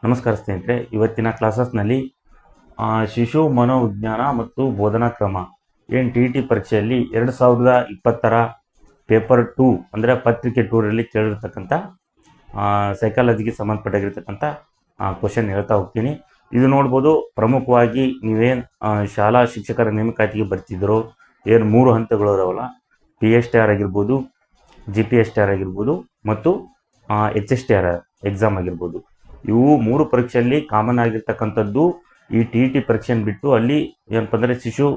ನಮಸ್ಕಾರ ಸ್ನೇಹಿತರೆ, ಇವತ್ತಿನ ಕ್ಲಾಸಸ್ನಲ್ಲಿ ಶಿಶು ಮನೋವಿಜ್ಞಾನ ಮತ್ತು ಬೋಧನಾ ಕ್ರಮ ಏನು ಟಿ ಪರೀಕ್ಷೆಯಲ್ಲಿ 2020 ಪೇಪರ್ 2 ಅಂದರೆ ಪತ್ರಿಕೆ 2ರಲ್ಲಿ ಕೇಳಿರ್ತಕ್ಕಂಥ ಸೈಕಾಲಜಿಗೆ ಸಂಬಂಧಪಟ್ಟಾಗಿರ್ತಕ್ಕಂಥ ಕ್ವಶನ್ ಹೇಳ್ತಾ ಹೋಗ್ತೀನಿ. ಇದು ನೋಡ್ಬೋದು. ಪ್ರಮುಖವಾಗಿ ನೀವೇನು ಶಾಲಾ ಶಿಕ್ಷಕರ ನೇಮಕಾತಿಗೆ ಬರ್ತಿದ್ರು, ಏನು 3 ಹಂತಗಳು ಇದಾವಲ್ಲ, PSTR ಆಗಿರ್ಬೋದು, GPSTR ಆಗಿರ್ಬೋದು ಮತ್ತು HSTR ಎಕ್ಸಾಮ್ ಆಗಿರ್ಬೋದು. ಇವು 3 ಪರೀಕ್ಷೆಯಲ್ಲಿ ಕಾಮನ್ ಆಗಿರ್ತಕ್ಕಂಥದ್ದು ಈ ಟಿ ಪರೀಕ್ಷೆಯನ್ನು ಬಿಟ್ಟು ಅಲ್ಲಿ ಏನಪ್ಪ ಅಂದರೆ ಶಿಶು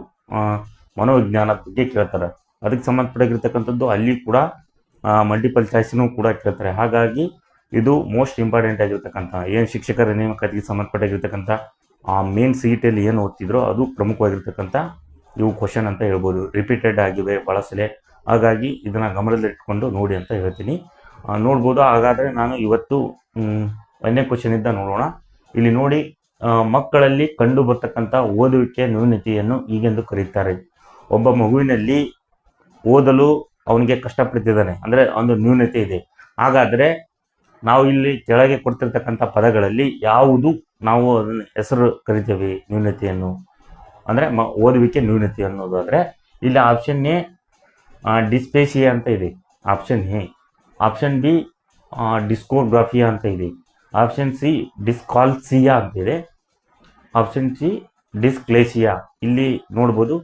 ಮನೋವಿಜ್ಞಾನದ ಬಗ್ಗೆ ಕೇಳ್ತಾರೆ. ಅದಕ್ಕೆ ಸಂಬಂಧಪಟ್ಟಿರ್ತಕ್ಕಂಥದ್ದು ಅಲ್ಲಿ ಕೂಡ ಮಲ್ಟಿಪಲ್ ಚಾಯ್ಸ್ನೂ ಕೂಡ ಕೇಳ್ತಾರೆ. ಹಾಗಾಗಿ ಇದು ಮೋಸ್ಟ್ ಇಂಪಾರ್ಟೆಂಟ್ ಆಗಿರ್ತಕ್ಕಂಥ ಏನು ಶಿಕ್ಷಕರ ನೇಮಕಾತಿಗೆ ಸಂಬಂಧಪಟ್ಟಿರ್ತಕ್ಕಂಥ ಮೇನ್ CET-ಯಲ್ಲಿ ಏನು ಓದ್ತಿದ್ರೋ ಅದು ಪ್ರಮುಖವಾಗಿರ್ತಕ್ಕಂಥ ಇವು ಕ್ವಶನ್ ಅಂತ ಹೇಳ್ಬೋದು. ರಿಪೀಟೆಡ್ ಆಗಿವೆ ಭಾಳ ಸಲ. ಹಾಗಾಗಿ ಇದನ್ನು ಗಮನದಲ್ಲಿಟ್ಕೊಂಡು ನೋಡಿ ಅಂತ ಹೇಳ್ತೀನಿ. ನೋಡ್ಬೋದು. ಹಾಗಾದರೆ ನಾನು ಇವತ್ತು 1ನೇ ಕ್ವಶನಿಂದ ನೋಡೋಣ. ಇಲ್ಲಿ ನೋಡಿ, ಮಕ್ಕಳಲ್ಲಿ ಕಂಡು ಬರ್ತಕ್ಕಂಥ ಓದುವಿಕೆ ನ್ಯೂನತೆಯನ್ನು ಹೀಗೆಂದು ಕರೀತಾರೆ. ಒಬ್ಬ ಮಗುವಿನಲ್ಲಿ ಓದಲು ಅವನಿಗೆ ಕಷ್ಟಪಡ್ತಿದ್ದಾನೆ, ಅಂದರೆ ಒಂದು ನ್ಯೂನತೆ ಇದೆ. ಹಾಗಾದರೆ ನಾವು ಇಲ್ಲಿ ಕೆಳಗೆ ಕೊಡ್ತಿರ್ತಕ್ಕಂಥ ಪದಗಳಲ್ಲಿ ಯಾವುದು ನಾವು ಅದನ್ನು ಹೆಸರು ಕರಿತೇವೆ ನ್ಯೂನತೆಯನ್ನು, ಅಂದರೆ ಓದುವಿಕೆ ನ್ಯೂನತೆ ಅನ್ನೋದಾದರೆ ಇಲ್ಲಿ ಆಪ್ಷನ್ ಎ ಡಿಸ್ಪೇಸಿಯಾ ಅಂತ ಇದೆ, option A. Option B dysgraphia ಅಂತ ಇದೆ. ಆಪ್ಷನ್ ಸಿ ಡಿಸ್ಕಾಲ್ಸಿಯಾ ಅಂತಿದೆ. Option C dyslexia. ಇಲ್ಲಿ ನೋಡ್ಬೋದು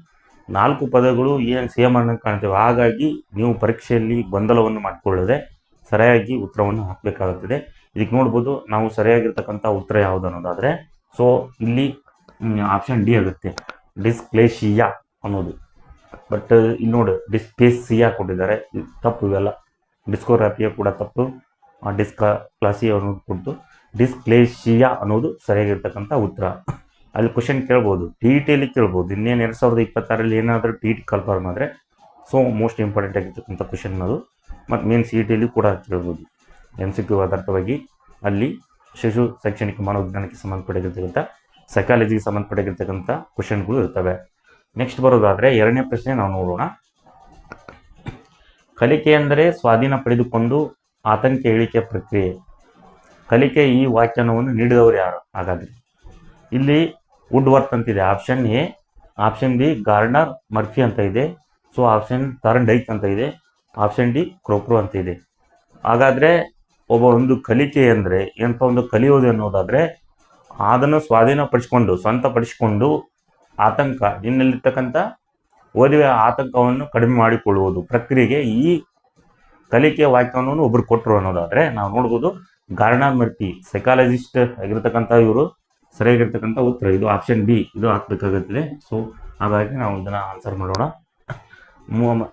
4 ಪದಗಳು ಏನು ಸೇಮ್ ಅನ್ನು ಕಾಣ್ತೇವೆ. ಹಾಗಾಗಿ ನೀವು ಪರೀಕ್ಷೆಯಲ್ಲಿ ಗೊಂದಲವನ್ನು ಮಾಡಿಕೊಳ್ಳದೆ ಸರಿಯಾಗಿ ಉತ್ತರವನ್ನು ಹಾಕಬೇಕಾಗುತ್ತದೆ. ಇದಕ್ಕೆ ನೋಡ್ಬೋದು ನಾವು ಸರಿಯಾಗಿರ್ತಕ್ಕಂಥ ಉತ್ತರ ಯಾವುದು ಅನ್ನೋದಾದರೆ, ಸೊ ಇಲ್ಲಿ ಆಪ್ಷನ್ ಡಿ ಆಗುತ್ತೆ, ಡಿಸ್ಕ್ಲೇಸಿಯಾ ಅನ್ನೋದು. ಬಟ್ ಇಲ್ಲಿ ನೋಡಿ ಡಿಸ್ಪೇಸಿಯಾ ಕೊಟ್ಟಿದ್ದಾರೆ, ತಪ್ಪು. ಇವೆಲ್ಲ ಡಿಸ್ಕೋಗ್ರಾಫಿಯಾ ಕೂಡ ತಪ್ಪು, ಡಿಸ್ಕ್ಲಾಸಿಯಾ ಅನ್ನೋದು ಕೊಟ್ಟು ಡಿಸ್ಕ್ಲೇಸಿಯಾ ಅನ್ನೋದು ಸರಿಯಾಗಿರ್ತಕ್ಕಂಥ ಉತ್ತರ. ಅಲ್ಲಿ ಕ್ವಶನ್ ಕೇಳ್ಬೋದು, ಟಿಯಲ್ಲಿ ಕೇಳ್ಬೋದು. ಇನ್ನೇನು 2026ರಲ್ಲಿ ಏನಾದರೂ ಟಿ ಕನ್ಫರ್ಮ್ ಆದರೆ ಸೊ ಮೋಸ್ಟ್ ಇಂಪಾರ್ಟೆಂಟ್ ಆಗಿರ್ತಕ್ಕಂಥ ಕ್ವಶನ್ ಅದು. ಮತ್ತು ಮೇನ್ CET-ಯಲ್ಲಿ ಕೂಡ ಕೇಳ್ಬೋದು. MCQ ಆಧಾರಿತವಾಗಿ ಅಲ್ಲಿ ಶಿಶು ಶೈಕ್ಷಣಿಕ ಮನೋವಿಜ್ಞಾನಕ್ಕೆ ಸಂಬಂಧಪಟ್ಟಿರ್ತಕ್ಕಂಥ ಸೈಕಾಲಜಿಗೆ ಸಂಬಂಧಪಟ್ಟಿರ್ತಕ್ಕಂಥ ಕ್ವಶನ್ಗಳು ಇರ್ತವೆ. ನೆಕ್ಸ್ಟ್ ಬರೋದಾದರೆ 2ನೇ ಪ್ರಶ್ನೆ ನಾವು ನೋಡೋಣ. ಕಲಿಕೆ ಎಂದರೆ ಸ್ವಾಧೀನ ಪಡೆದುಕೊಂಡು ಆತಂಕ ಇಳಿಕೆ ಪ್ರಕ್ರಿಯೆ. ಕಲಿಕೆ ಈ ವ್ಯಾಖ್ಯಾನವನ್ನು ನೀಡಿದವರು ಯಾರು? ಹಾಗಾದರೆ ಇಲ್ಲಿ ವುಡ್ವರ್ತ್ ಅಂತಿದೆ, option A. Option B Gardner Murphy ಅಂತ ಇದೆ. ಸೊ ಆಪ್ಷನ್ ಥಾರ್ನ್ಡೈಕ್ ಅಂತ ಇದೆ. ಆಪ್ಷನ್ ಡಿ ಕ್ರೋಕ್ರೋ ಅಂತ ಇದೆ. ಹಾಗಾದರೆ ಒಂದು ಕಲಿಕೆ ಅಂದರೆ ಏನಪ್ಪ, ಒಂದು ಕಲಿಯೋದು ಅನ್ನೋದಾದರೆ ಅದನ್ನು ಸ್ವಾಧೀನಪಡಿಸಿಕೊಂಡು ಸ್ವಂತಪಡಿಸಿಕೊಂಡು ಆತಂಕ ನಿನ್ನಲ್ಲಿರ್ತಕ್ಕಂಥ ಓದುವ ಆತಂಕವನ್ನು ಕಡಿಮೆ ಮಾಡಿಕೊಳ್ಳುವುದು ಪ್ರಕ್ರಿಯೆಗೆ ಈ ಕಲಿಕೆಯ ವ್ಯಾಖ್ಯಾನವನ್ನು ಒಬ್ಬರು ಕೊಟ್ಟರು ಅನ್ನೋದಾದರೆ ನಾವು ನೋಡ್ಬೋದು ಗಾರ್ಡ್ನರ್ ಮರ್ಫಿ ಸೈಕಾಲಜಿಸ್ಟ್ ಆಗಿರ್ತಕ್ಕಂಥ ಇವರು ಸರಿಯಾಗಿರ್ತಕ್ಕಂಥ ಉತ್ತರ. ಇದು ಆಪ್ಷನ್ ಬಿ, ಇದು ಹಾಕಬೇಕಾಗುತ್ತದೆ. ಸೊ ಹಾಗಾಗಿ ನಾವು ಇದನ್ನು ಆನ್ಸರ್ ಮಾಡೋಣ.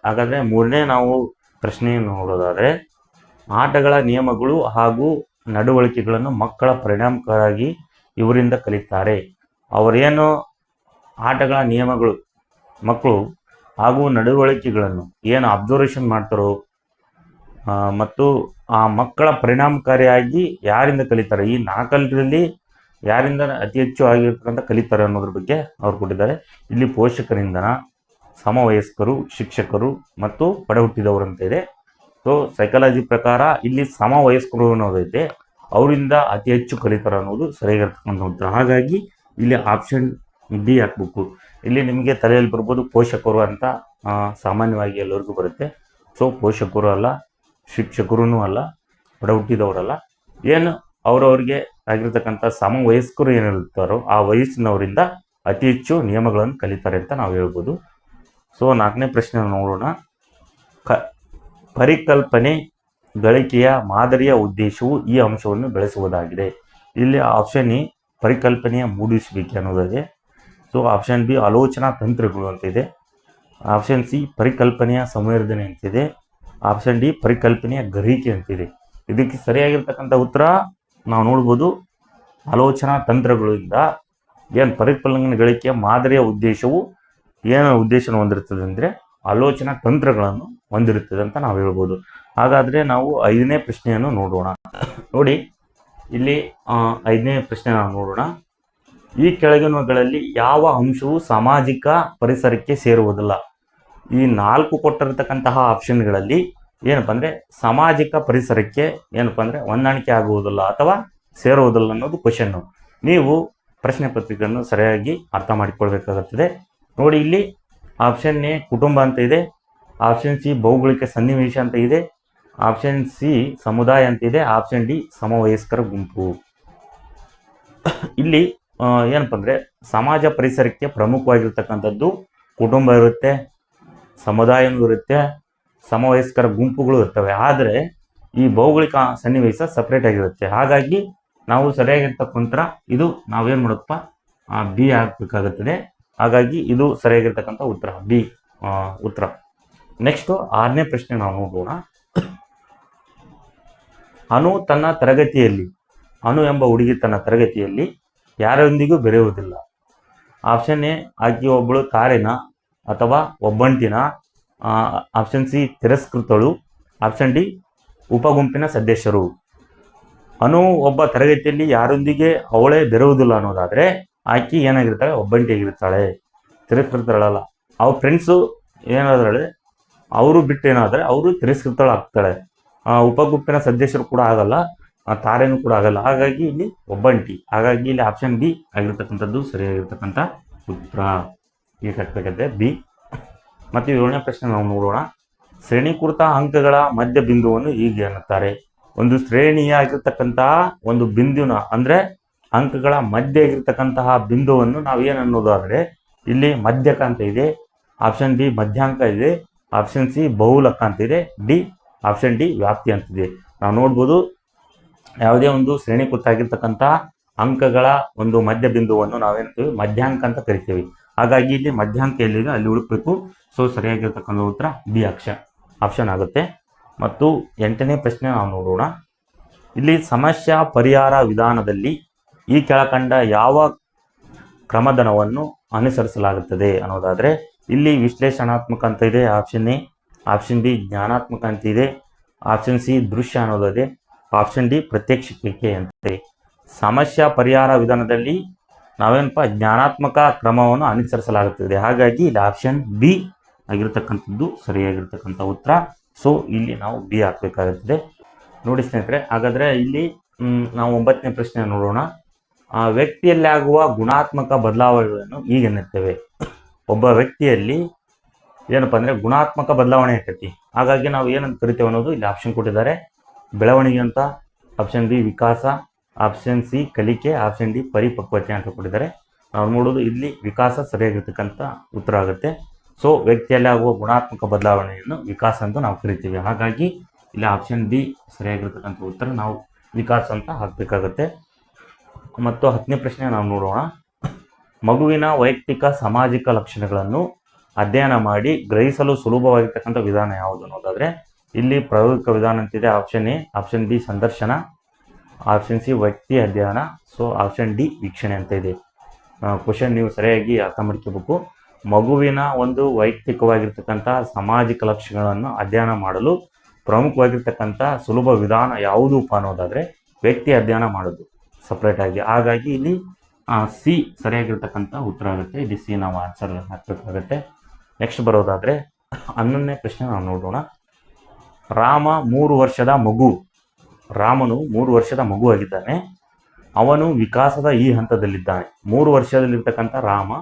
ಹಾಗಾದರೆ 3ನೇ ನಾವು ಪ್ರಶ್ನೆಯನ್ನು ನೋಡೋದಾದರೆ, ಆಟಗಳ ನಿಯಮಗಳು ಹಾಗೂ ನಡವಳಿಕೆಗಳನ್ನು ಮಕ್ಕಳ ಪರಿಣಾಮಕಾರಿಯಾಗಿ ಇವರಿಂದ ಕಲಿತಾರೆ. ಅವರೇನು ಆಟಗಳ ನಿಯಮಗಳು ಮಕ್ಕಳು ಹಾಗೂ ನಡವಳಿಕೆಗಳನ್ನು ಏನು ಅಬ್ಸರ್ವೇಷನ್ ಮಾಡ್ತಾರೋ ಮತ್ತು ಆ ಮಕ್ಕಳ ಪರಿಣಾಮಕಾರಿಯಾಗಿ ಯಾರಿಂದ ಕಲಿತಾರೆ, ಈ 4ರಲ್ಲಿ ಯಾರಿಂದ ಅತಿ ಹೆಚ್ಚು ಆಗಿರ್ತಕ್ಕಂಥ ಕಲಿತಾರೆ ಅನ್ನೋದ್ರ ಬಗ್ಗೆ ಅವ್ರು ಕೊಟ್ಟಿದ್ದಾರೆ. ಇಲ್ಲಿ ಪೋಷಕರಿಂದನ, ಸಮವಯಸ್ಕರು, ಶಿಕ್ಷಕರು ಮತ್ತು ಪಡಹುಟ್ಟಿದವರು ಅಂತ ಇದೆ. ಸೊ ಸೈಕಾಲಜಿ ಪ್ರಕಾರ ಇಲ್ಲಿ ಸಮವಯಸ್ಕರು ಅನ್ನೋದೈತೆ, ಅವರಿಂದ ಅತಿ ಹೆಚ್ಚು ಕಲಿತಾರೆ ಅನ್ನೋದು ಸರಿಯಾಗಿರ್ತಕ್ಕಂಥ ಉತ್ತರ. ಹಾಗಾಗಿ ಇಲ್ಲಿ ಆಪ್ಷನ್ ಡಿ ಹಾಕ್ಬೇಕು. ಇಲ್ಲಿ ನಿಮಗೆ ತಲೆಯಲ್ಲಿ ಬರ್ಬೋದು ಪೋಷಕರು ಅಂತ, ಸಾಮಾನ್ಯವಾಗಿ ಎಲ್ಲರಿಗೂ ಬರುತ್ತೆ. ಸೊ ಪೋಷಕರು ಅಲ್ಲ, ಶಿಕ್ಷಕರೂ ಅಲ್ಲ, ಪಡಹುಟ್ಟಿದವರಲ್ಲ, ಏನು ಅವರವ್ರಿಗೆ ಆಗಿರ್ತಕ್ಕಂಥ ಸಮವಯಸ್ಕರು ಏನಿರ್ತಾರೋ ಆ ವಯಸ್ಸಿನವರಿಂದ ಅತಿ ಹೆಚ್ಚು ನಿಯಮಗಳನ್ನು ಕಲಿತಾರೆ ಅಂತ ನಾವು ಹೇಳ್ಬೋದು. ಸೊ 4ನೇ ಪ್ರಶ್ನೆ ನೋಡೋಣ. ಪರಿಕಲ್ಪನೆ ಗಳಿಕೆಯ ಮಾದರಿಯ ಉದ್ದೇಶವು ಈ ಅಂಶವನ್ನು ಬೆಳೆಸುವುದಾಗಿದೆ. ಇಲ್ಲಿ ಆಪ್ಷನ್ ಎ ಪರಿಕಲ್ಪನೆಯ ಮೂಡಿಸುವಿಕೆ ಅನ್ನೋದಿದೆ. ಸೊ ಆಪ್ಷನ್ ಬಿ ಆಲೋಚನಾ ತಂತ್ರಗಳು ಅಂತಿದೆ. ಆಪ್ಷನ್ ಸಿ ಪರಿಕಲ್ಪನೆಯ ಸಂವರ್ಧನೆ ಅಂತಿದೆ. ಆಪ್ಷನ್ ಡಿ ಪರಿಕಲ್ಪನೆಯ ಗ್ರಹಿಕೆ ಅಂತಿದೆ. ಇದಕ್ಕೆ ಸರಿಯಾಗಿರ್ತಕ್ಕಂಥ ಉತ್ತರ ನಾವು ನೋಡ್ಬೋದು ಆಲೋಚನಾ ತಂತ್ರಗಳಿಂದ ಏನು ಪರಿಕಲ್ಪನೆ ಗಳಿಕೆಯ ಮಾದರಿಯ ಉದ್ದೇಶವು ಏನು ಉದ್ದೇಶನ ಹೊಂದಿರ್ತದೆ ಅಂದರೆ ಆಲೋಚನಾ ತಂತ್ರಗಳನ್ನು ಹೊಂದಿರುತ್ತದೆ ಅಂತ ನಾವು ಹೇಳ್ಬೋದು. ಹಾಗಾದರೆ ನಾವು 5ನೇ ಪ್ರಶ್ನೆಯನ್ನು ನೋಡೋಣ. ನೋಡಿ ಇಲ್ಲಿ 5ನೇ ಪ್ರಶ್ನೆ ನಾವು ನೋಡೋಣ. ಈ ಕೆಳಗಿನವುಗಳಲ್ಲಿ ಯಾವ ಅಂಶವು ಸಾಮಾಜಿಕ ಪರಿಸರಕ್ಕೆ ಸೇರುವುದಿಲ್ಲ? ಈ 4 ಕೊಟ್ಟಿರತಕ್ಕಂತಹ ಆಪ್ಷನ್ಗಳಲ್ಲಿ ಏನಪ್ಪ ಅಂದರೆ ಸಾಮಾಜಿಕ ಪರಿಸರಕ್ಕೆ ಏನಪ್ಪ ಅಂದರೆ ಹೊಂದಾಣಿಕೆ ಆಗುವುದಿಲ್ಲ ಅಥವಾ ಸೇರುವುದಿಲ್ಲ ಅನ್ನೋದು ಕ್ವಶನ್ನು. ನೀವು ಪ್ರಶ್ನೆ ಪತ್ರಿಕೆಯನ್ನು ಸರಿಯಾಗಿ ಅರ್ಥ ಮಾಡಿಕೊಳ್ಬೇಕಾಗುತ್ತದೆ. ನೋಡಿ, ಇಲ್ಲಿ ಆಪ್ಷನ್ ಎ ಕುಟುಂಬ ಅಂತ ಇದೆ, ಆಪ್ಷನ್ ಸಿ ಭೌಗೋಳಿಕ ಸನ್ನಿವೇಶ ಅಂತ ಇದೆ, ಆಪ್ಷನ್ ಸಿ ಸಮುದಾಯ ಅಂತ ಇದೆ, ಆಪ್ಷನ್ ಡಿ ಸಮವಯಸ್ಕರ ಗುಂಪು. ಇಲ್ಲಿ ಏನಪ್ಪ ಅಂದರೆ ಸಮಾಜ ಪರಿಸರಕ್ಕೆ ಪ್ರಮುಖವಾಗಿರ್ತಕ್ಕಂಥದ್ದು ಕುಟುಂಬ ಇರುತ್ತೆ, ಸಮುದಾಯವೂ ಇರುತ್ತೆ, ಸಮವಯಸ್ಕರ ಗುಂಪುಗಳು ಇರ್ತವೆ. ಆದರೆ ಈ ಭೌಗೋಳಿಕ ಸನ್ನಿವೇಶ ಸಪ್ರೇಟ್ ಆಗಿರುತ್ತೆ. ಹಾಗಾಗಿ ನಾವು ಸರಿಯಾಗಿರ್ತಕ್ಕಂಥ ಇದು ನಾವೇನು ಮಾಡೋದಪ್ಪ, ಬಿ ಹಾಕಬೇಕಾಗುತ್ತದೆ. ಹಾಗಾಗಿ ಇದು ಸರಿಯಾಗಿರ್ತಕ್ಕಂಥ ಉತ್ತರ ಬಿ ಉತ್ತರ. ನೆಕ್ಸ್ಟು 6ನೇ ಪ್ರಶ್ನೆ ನಾವು ನೋಡೋಣ. ಅನು ತನ್ನ ತರಗತಿಯಲ್ಲಿ, ಅನು ಎಂಬ ಹುಡುಗಿ ತನ್ನ ತರಗತಿಯಲ್ಲಿ ಯಾರೊಂದಿಗೂ ಬೆರೆಯುವುದಿಲ್ಲ. ಆಪ್ಷನ್ ಎ ಆಕೆ ಒಬ್ಬಳು ಕಾರಿನ ಅಥವಾ ಒಬ್ಬಂಟಿನ, ಆಪ್ಷನ್ ಸಿ ತಿರಸ್ಕೃತಳು, ಆಪ್ಷನ್ ಡಿ ಉಪಗುಂಪಿನ ಸದಸ್ಯರು. ಅನು ಒಬ್ಬ ತರಗತಿಯಲ್ಲಿ ಯಾರೊಂದಿಗೆ ಅವಳೇ ಬೆರೆಯುವುದಿಲ್ಲ ಅನ್ನೋದಾದರೆ ಆಕೆ ಏನಾಗಿರ್ತಾಳೆ, ಒಬ್ಬಂಟಿಯಾಗಿರ್ತಾಳೆ, ತಿರಸ್ಕೃತಳಲ್ಲ. ಅವ್ರ ಫ್ರೆಂಡ್ಸು ಏನಾದ್ರೆ ಅವರು ಬಿಟ್ಟು ಏನಾದರೆ ಅವರು ತಿರಸ್ಕೃತಳಾಗ್ತಾಳೆ. ಉಪಗುಂಪಿನ ಸದಸ್ಯರು ಕೂಡ ಆಗಲ್ಲ, ತಾರೇನು ಕೂಡ ಆಗಲ್ಲ. ಹಾಗಾಗಿ ಇಲ್ಲಿ ಒಬ್ಬಂಟಿ. ಹಾಗಾಗಿ ಇಲ್ಲಿ ಆಪ್ಷನ್ ಬಿ ಆಗಿರ್ತಕ್ಕಂಥದ್ದು ಸರಿಯಾಗಿರ್ತಕ್ಕಂಥ ಉತ್ತರ. ಈಗ ಹಾಕಬೇಕಾದ್ರೆ ಬಿ. ಮತ್ತು 7ನೇ ಪ್ರಶ್ನೆ ನಾವು ನೋಡೋಣ. ಶ್ರೇಣೀಕೃತ ಅಂಕಗಳ ಮಧ್ಯ ಬಿಂದುವನ್ನು ಹೀಗೆ ಅನ್ನುತ್ತಾರೆ. ಒಂದು ಶ್ರೇಣಿಯಾಗಿರ್ತಕ್ಕಂತಹ ಒಂದು ಬಿಂದುವಿನ ಅಂದರೆ ಅಂಕಗಳ ಮಧ್ಯ ಆಗಿರ್ತಕ್ಕಂತಹ ಬಿಂದುವನ್ನು ನಾವು ಏನು ಅನ್ನೋದಾದರೆ ಇಲ್ಲಿ ಮಧ್ಯಕ ಅಂತ ಇದೆ, ಆಪ್ಷನ್ ಬಿ ಮಧ್ಯಾಂಕ ಇದೆ, ಆಪ್ಷನ್ ಸಿ ಬಹುಲಕ ಅಂತ ಇದೆ, ಡಿ ಆಪ್ಷನ್ ಡಿ ವ್ಯಾಪ್ತಿ ಅಂತಿದೆ. ನಾವು ನೋಡ್ಬೋದು ಯಾವುದೇ ಒಂದು ಶ್ರೇಣೀಕೃತ ಆಗಿರ್ತಕ್ಕಂಥ ಅಂಕಗಳ ಒಂದು ಮಧ್ಯ ಬಿಂದುವನ್ನು ನಾವೇನ್ತೀವಿ ಮಧ್ಯಾಂಕ ಅಂತ ಕರಿತೀವಿ. ಹಾಗಾಗಿ ಇಲ್ಲಿ ಮಧ್ಯಾಂಕ ಎಲ್ಲಿದೆ ಅಲ್ಲಿ ಹುಡುಕಬೇಕು. ಸೊ ಸರಿಯಾಗಿರ್ತಕ್ಕಂಥ ಉತ್ತರ ಬಿ ಆಪ್ಷನ್ ಆಗುತ್ತೆ. ಮತ್ತು 8ನೇ ಪ್ರಶ್ನೆ ನಾವು ನೋಡೋಣ. ಇಲ್ಲಿ ಸಮಸ್ಯಾ ಪರಿಹಾರ ವಿಧಾನದಲ್ಲಿ ಈ ಕೆಳಕಂಡ ಯಾವ ಕ್ರಮದನವನ್ನು ಅನುಸರಿಸಲಾಗುತ್ತದೆ ಅನ್ನೋದಾದರೆ ಇಲ್ಲಿ ವಿಶ್ಲೇಷಣಾತ್ಮಕ ಅಂತ ಇದೆ, ಆಪ್ಷನ್ ಎ, ಆಪ್ಷನ್ ಬಿ ಜ್ಞಾನಾತ್ಮಕ ಅಂತ ಇದೆ, ಆಪ್ಷನ್ ಸಿ ದೃಶ್ಯ ಅನ್ನೋದಿದೆ, ಆಪ್ಷನ್ ಡಿ ಪ್ರತ್ಯಕ್ಷಿಕೆ ಅಂತೆ. ಸಮಸ್ಯಾ ಪರಿಹಾರ ವಿಧಾನದಲ್ಲಿ ನಾವೇನಪ್ಪ ಜ್ಞಾನಾತ್ಮಕ ಕ್ರಮವನ್ನು ಅನುಸರಿಸಲಾಗುತ್ತದೆ. ಹಾಗಾಗಿ ಇಲ್ಲಿ ಆಪ್ಷನ್ ಬಿ ಆಗಿರ್ತಕ್ಕಂಥದ್ದು ಸರಿಯಾಗಿರ್ತಕ್ಕಂಥ ಉತ್ತರ. ಸೊ ಇಲ್ಲಿ ನಾವು ಬಿ ಹಾಕಬೇಕಾಗುತ್ತದೆ. ನೋಡಿ ಸ್ನೇಹಿತರೆ, ಹಾಗಾದರೆ ಇಲ್ಲಿ ನಾವು 9ನೇ ಪ್ರಶ್ನೆ ನೋಡೋಣ. ವ್ಯಕ್ತಿಯಲ್ಲಿ ಆಗುವ ಗುಣಾತ್ಮಕ ಬದಲಾವಣೆಗಳನ್ನು ಹೀಗೆನ್ನುತ್ತೇವೆ. ಒಬ್ಬ ವ್ಯಕ್ತಿಯಲ್ಲಿ ಏನಪ್ಪ ಅಂದರೆ ಗುಣಾತ್ಮಕ ಬದಲಾವಣೆ ಆಕೈತಿ. ಹಾಗಾಗಿ ನಾವು ಏನಂತ ಕರಿತೇವೆ ಅನ್ನೋದು ಇಲ್ಲಿ ಆಪ್ಷನ್ ಕೊಟ್ಟಿದ್ದಾರೆ. ಬೆಳವಣಿಗೆ ಅಂತ, ಆಪ್ಷನ್ ಬಿ ವಿಕಾಸ, ಆಪ್ಷನ್ ಸಿ ಕಲಿಕೆ, ಆಪ್ಷನ್ ಡಿ ಪರಿಪಕ್ವತೆ ಅಂತ ಕೊಟ್ಟಿದ್ದಾರೆ. ನಾವು ನೋಡೋದು ಇಲ್ಲಿ ವಿಕಾಸ ಸರಿಯಾಗಿರ್ತಕ್ಕಂಥ ಉತ್ತರ ಆಗುತ್ತೆ. ಸೊ ವ್ಯಕ್ತಿಯಲ್ಲಿ ಆಗುವ ಗುಣಾತ್ಮಕ ಬದಲಾವಣೆಯನ್ನು ವಿಕಾಸ ಅಂತ ನಾವು ಕರಿತೀವಿ. ಹಾಗಾಗಿ ಇಲ್ಲಿ ಆಪ್ಷನ್ ಬಿ ಸರಿಯಾಗಿರ್ತಕ್ಕಂಥ ಉತ್ತರ ನಾವು ವಿಕಾಸ ಅಂತ ಹಾಕಬೇಕಾಗತ್ತೆ. ಮತ್ತು 10ನೇ ಪ್ರಶ್ನೆ ನಾವು ನೋಡೋಣ. ಮಗುವಿನ ವೈಯಕ್ತಿಕ ಸಾಮಾಜಿಕ ಲಕ್ಷಣಗಳನ್ನು ಅಧ್ಯಯನ ಮಾಡಿ ಗ್ರಹಿಸಲು ಸುಲಭವಾಗಿರ್ತಕ್ಕಂಥ ವಿಧಾನ ಯಾವುದು ಅನ್ನೋದಾದರೆ ಇಲ್ಲಿ ಪ್ರಾಯೋಗಿಕ ವಿಧಾನ ಅಂತಿದೆ. ಆಪ್ಷನ್ ಎ, ಆಪ್ಷನ್ ಬಿ ಸಂದರ್ಶನ, ಆಪ್ಷನ್ ಸಿ ವ್ಯಕ್ತಿ ಅಧ್ಯಯನ, ಸೊ ಆಪ್ಷನ್ ಡಿ ವೀಕ್ಷಣೆ ಅಂತ ಇದೆ. ಕ್ವಶನ್ ನೀವು ಸರಿಯಾಗಿ ಅರ್ಥ ಮಾಡ್ಕೋಬೇಕು. ಮಗುವಿನ ಒಂದು ವೈಯಕ್ತಿಕವಾಗಿರ್ತಕ್ಕಂಥ ಸಾಮಾಜಿಕ ಲಕ್ಷಣಗಳನ್ನು ಅಧ್ಯಯನ ಮಾಡಲು ಪ್ರಮುಖವಾಗಿರ್ತಕ್ಕಂಥ ಸುಲಭ ವಿಧಾನ ಯಾವುದಪ್ಪ ಅನ್ನೋದಾದರೆ ವ್ಯಕ್ತಿ ಅಧ್ಯಯನ ಮಾಡೋದು ಸಪ್ರೇಟಾಗಿ. ಹಾಗಾಗಿ ಇಲ್ಲಿ ಸಿ ಸರಿಯಾಗಿರ್ತಕ್ಕಂಥ ಉತ್ತರ ಆಗುತ್ತೆ. ಇಲ್ಲಿ ಸಿ ನಾವು ಆನ್ಸರ್ ಹಾಕಬೇಕಾಗತ್ತೆ. ನೆಕ್ಸ್ಟ್ ಬರೋದಾದರೆ 11ನೇ ಪ್ರಶ್ನೆ ನಾವು ನೋಡೋಣ. ರಾಮನು 3 ವರ್ಷದ ಮಗು ಆಗಿದ್ದಾನೆ. ಅವನು ವಿಕಾಸದ ಈ ಹಂತದಲ್ಲಿದ್ದಾನೆ. 3 ವರ್ಷದಲ್ಲಿರ್ತಕ್ಕಂಥ ರಾಮ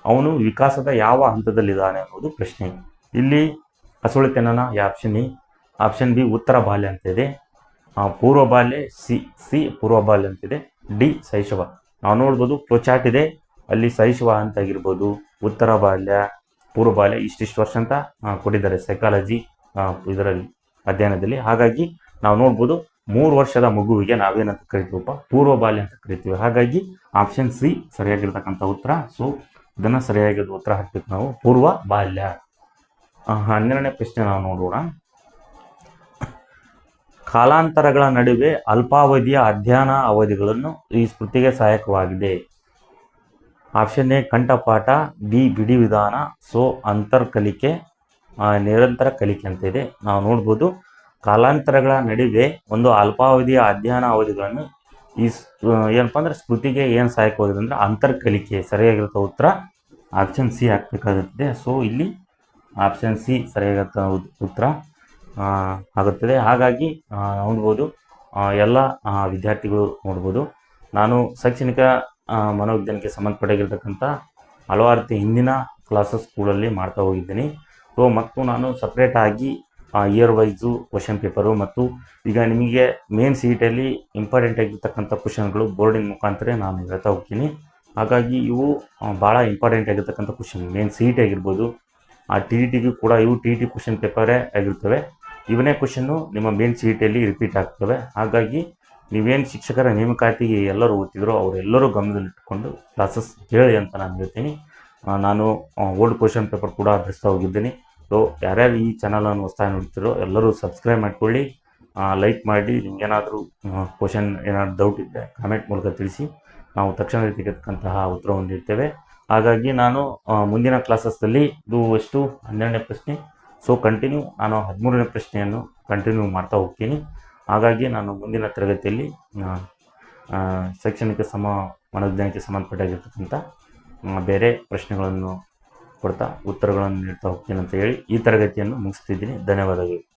ಅವನು ವಿಕಾಸದ ಯಾವ ಹಂತದಲ್ಲಿದ್ದಾನೆ ಅನ್ನೋದು ಪ್ರಶ್ನೆ. ಇಲ್ಲಿ ಹಸುಳಿತನ ಆಪ್ಷನ್ ಎ, ಆಪ್ಷನ್ ಬಿ ಉತ್ತರ ಬಾಲ್ಯ ಅಂತಿದೆ, ಪೂರ್ವ ಬಾಲ್ಯ ಸಿ ಪೂರ್ವ ಬಾಲ್ಯ ಅಂತಿದೆ, ಡಿ ಶೈಶವ. ನಾವು ನೋಡ್ಬೋದು ಫ್ಲೋಚಾರ್ಟ್ ಇದೆ, ಅಲ್ಲಿ ಶೈಶವ ಅಂತ ಆಗಿರ್ಬೋದು, ಉತ್ತರ ಬಾಲ್ಯ, ಪೂರ್ವ ಬಾಲ್ಯ ಇಷ್ಟಿಷ್ಟು ವರ್ಷ ಅಂತ ಕೊಟ್ಟಿದ್ದಾರೆ ಸೈಕಾಲಜಿ ಇದರಲ್ಲಿ ಅಧ್ಯಯನದಲ್ಲಿ. ಹಾಗಾಗಿ ನಾವು ನೋಡ್ಬೋದು 3 ವರ್ಷದ ಮಗುವಿಗೆ ನಾವೇನಂತ ಕರಿತೀವಪ್ಪ, ಪೂರ್ವ ಬಾಲ್ಯ ಅಂತ ಕರಿತೀವಿ. ಹಾಗಾಗಿ ಆಪ್ಷನ್ ಸಿ ಸರಿಯಾಗಿರ್ತಕ್ಕಂಥ ಉತ್ತರ. ಸೊ ಇದನ್ನು ಸರಿಯಾಗಿರೋ ಉತ್ತರ ಹಾಕ್ಬೇಕು ನಾವು, ಪೂರ್ವ ಬಾಲ್ಯ. 12ನೇ ಪ್ರಶ್ನೆ ನಾವು ನೋಡೋಣ. ಕಾಲಾಂತರಗಳ ನಡುವೆ ಅಲ್ಪಾವಧಿಯ ಅಧ್ಯಯನ ಅವಧಿಗಳನ್ನು ಈ ಸ್ಮೃತಿಗೆ ಸಹಾಯಕವಾಗಿದೆ. ಆಪ್ಷನ್ ಎ ಕಂಠಪಾಠ, ಬಿ ಬಿಡಿ ವಿಧಾನ, ಸೊ ಅಂತರ್ಕಲಿಕೆ, ನಿರಂತರ ಕಲಿಕೆ ಅಂತ ಇದೆ. ನಾವು ನೋಡ್ಬೋದು ಕಾಲಾಂತರಗಳ ನಡುವೆ ಒಂದು ಅಲ್ಪಾವಧಿಯ ಅಧ್ಯಯನ ಅವಧಿಗಳನ್ನು ಈ ಏನಪ್ಪ ಅಂದರೆ ಸ್ಮೃತಿಗೆ ಏನು ಸಹಾಯಕವಾಗಿದೆ ಅಂದರೆ ಅಂತರ್ಕಲಿಕೆ. ಸರಿಯಾಗಿರುತ್ತೆ ಉತ್ತರ ಆಪ್ಷನ್ ಸಿ ಹಾಕಬೇಕಾಗುತ್ತದೆ. ಸೊ ಇಲ್ಲಿ ಆಪ್ಷನ್ ಸಿ ಸರಿಯಾಗಿರ್ತ ಉತ್ತರ ಆಗುತ್ತದೆ. ಹಾಗಾಗಿ ನೋಡ್ಬೋದು ಎಲ್ಲ ವಿದ್ಯಾರ್ಥಿಗಳು ನೋಡ್ಬೋದು. ನಾನು ಶೈಕ್ಷಣಿಕ ಮನೋವಿಜ್ಞಾನಕ್ಕೆ ಸಂಬಂಧಪಟ್ಟಿರ್ತಕ್ಕಂಥ ಹಲವಾರು ಹಿಂದಿನ ಕ್ಲಾಸಸ್ ಸ್ಕೂಲಲ್ಲಿ ಮಾಡ್ತಾ ಹೋಗಿದ್ದೀನಿ. ಸೊ ಮತ್ತು ನಾನು ಸಪ್ರೇಟಾಗಿ ಇಯರ್ ವೈಸು ಕ್ವಶನ್ ಪೇಪರು ಮತ್ತು ಈಗ ನಿಮಗೆ ಮೇನ್ ಸಿ ಇ ಟಿಯಲ್ಲಿ ಇಂಪಾರ್ಟೆಂಟ್ ಆಗಿರ್ತಕ್ಕಂಥ ಕ್ವಶನ್ಗಳು ಬೋರ್ಡಿನ ಮುಖಾಂತರ ನಾನು ಹೇಳ್ತಾ ಹೋಗ್ತೀನಿ. ಹಾಗಾಗಿ ಇವು ಭಾಳ ಇಂಪಾರ್ಟೆಂಟ್ ಆಗಿರ್ತಕ್ಕಂಥ question main C E T ಆಗಿರ್ಬೋದು, ಟಿ ಇ ಟಿಗೂ ಕೂಡ ಇವು ಟಿ ಇ ಟಿ ಕ್ವಶನ್ ಪೇಪರೇ ಆಗಿರ್ತವೆ. ಇವನೇ ಕ್ವಶನ್ನು ನಿಮ್ಮ ಮೇನ್ ಸಿ ಇ ಟಿಯಲ್ಲಿ ರಿಪೀಟ್ ಆಗ್ತವೆ. ಹಾಗಾಗಿ ನೀವೇನು ಶಿಕ್ಷಕರ ನೇಮಕಾತಿಗೆ ಎಲ್ಲರೂ ಓದ್ತಿದ್ರೋ ಅವರೆಲ್ಲರೂ ಗಮನದಲ್ಲಿಟ್ಟುಕೊಂಡು ಕ್ಲಾಸಸ್ ಕೇಳಿ ಅಂತ ನಾನು ಹೇಳ್ತೀನಿ. ನಾನು ಓಲ್ಡ್ ಕ್ವಶನ್ ಪೇಪರ್ ಕೂಡ ಬಿಡಿಸ್ತಾ ಹೋಗಿದ್ದೀನಿ. ಸೊ ಯಾರ್ಯಾರು ಈ ಚಾನಲನ್ನು ಹೊಸ್ದಾಗಿ ನೋಡ್ತಿರೋ ಎಲ್ಲರೂ ಸಬ್ಸ್ಕ್ರೈಬ್ ಮಾಡ್ಕೊಳ್ಳಿ, ಲೈಕ್ ಮಾಡಿ. ನಿಮಗೇನಾದರೂ ಕ್ವಶನ್ ಏನಾದರೂ ಡೌಟ್ ಇದ್ದರೆ ಕಾಮೆಂಟ್ ಮೂಲಕ ತಿಳಿಸಿ, ನಾವು ತಕ್ಷಣ ತೆಗೆತಕ್ಕಂತಹ ಉತ್ತರವನ್ನು ನೀಡ್ತೇವೆ. ಹಾಗಾಗಿ ನಾನು ಮುಂದಿನ ಕ್ಲಾಸಸ್ಸಲ್ಲಿ ಇದು ಎಷ್ಟು 12ನೇ ಪ್ರಶ್ನೆ. ಸೊ ನಾನು 13ನೇ ಪ್ರಶ್ನೆಯನ್ನು ಕಂಟಿನ್ಯೂ ಮಾಡ್ತಾ ಹೋಗ್ತೀನಿ. ಹಾಗಾಗಿ ನಾನು ಮುಂದಿನ ತರಗತಿಯಲ್ಲಿ ಶೈಕ್ಷಣಿಕ ಮನೋವಿಜ್ಞಾನಕ್ಕೆ ಸಂಬಂಧಪಟ್ಟಾಗಿರ್ತಕ್ಕಂಥ ಬೇರೆ ಪ್ರಶ್ನೆಗಳನ್ನು ಕೊಡ್ತಾ ಉತ್ತರಗಳನ್ನು ನೀಡ್ತಾ ಹೋಗ್ತೀನಿ ಅಂತ ಹೇಳಿ ಈ ತರಗತಿಯನ್ನು ಮುಗಿಸ್ತಿದ್ದೀನಿ. ಧನ್ಯವಾದಗಳು.